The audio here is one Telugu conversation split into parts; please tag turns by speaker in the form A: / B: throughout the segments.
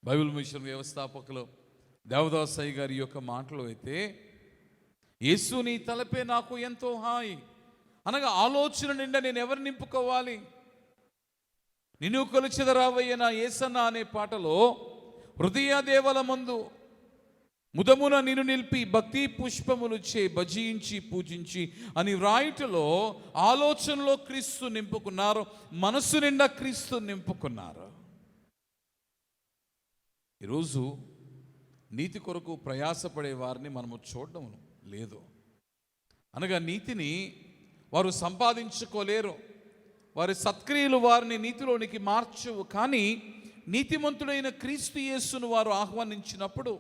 A: బైబిల్ మిషన్ వ్యవస్థాపకులు దేవదాసయ్య గారి యొక్క మాటలు అయితే, యేసు నీ తలపే నాకు ఎంతో హాయి అనగా ఆలోచన నిండా నేను ఎవరు నింపుకోవాలి? నిన్ను కొలిచెదరావయ్య నా యేసన్న అనే పాటలో హృదయ దేవల మందు ముదమున నిన్ను నిలిపి భక్తి పుష్పములు చే భజించి పూజించి అని వ్రాయుటలో ఆలోచనలో క్రీస్తు నింపుకున్నారు, మనస్సు నిండా క్రీస్తు నింపుకున్నారు. ఈరోజు నీతి కొరకు ప్రయాసపడే వారిని మనము చూడడం లేదు. అనగా నీతిని వారు సంపాదించుకోలేరు, వారి సత్క్రియలు వారిని నీతిలోనికి మార్చవు. కానీ నీతిమంతుడైన క్రీస్తు యేసును వారు ఆహ్వానించినప్పుడు,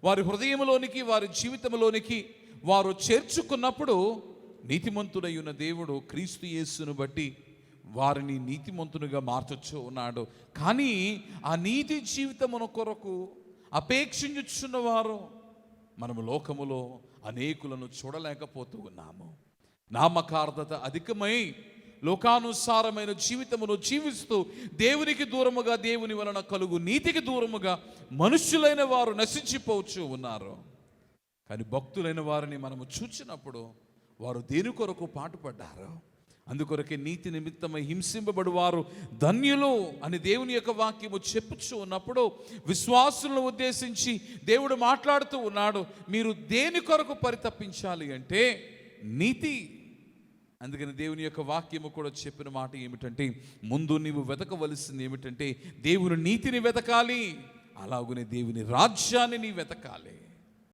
A: వారి హృదయంలోనికి వారి జీవితంలోనికి వారు చేర్చుకున్నప్పుడు, నీతిమంతుడై ఉన్న దేవుడు క్రీస్తు యేసును బట్టి వారిని నీతిమంతునిగా మార్చొచ్చు ఉన్నాడు. కానీ ఆ నీతి జీవితమున కొరకు అపేక్షించుచున్నవారు మనము లోకములో అనేకులను చూడలేకపోతూ ఉన్నాము. నామకార్థత అధికమై లోకానుసారమైన జీవితమును జీవిస్తూ దేవునికి దూరముగా, దేవుని వలన కలుగు నీతికి దూరముగా మనుష్యులైన వారు నశించిపోవచ్చు ఉన్నారు. కానీ భక్తులైన వారిని మనము చూచినప్పుడు వారు దేని కొరకు పాటుపడ్డారు? అందుకొరకే నీతి నిమిత్తమై హింసింపబడు వారు ధన్యులు అని దేవుని యొక్క వాక్యము చెప్పుచూ ఉన్నప్పుడు విశ్వాసులను ఉద్దేశించి దేవుడు మాట్లాడుతూ ఉన్నాడు. మీరు దేని కొరకు పరితపించాలి అంటే నీతి. అందుకని దేవుని యొక్క వాక్యము కూడా చెప్పిన మాట ఏమిటంటే, ముందు నీవు వెతకవలసింది ఏమిటంటే దేవుని నీతిని వెతకాలి, అలాగనే దేవుని రాజ్యాన్ని నీ వెతకాలి.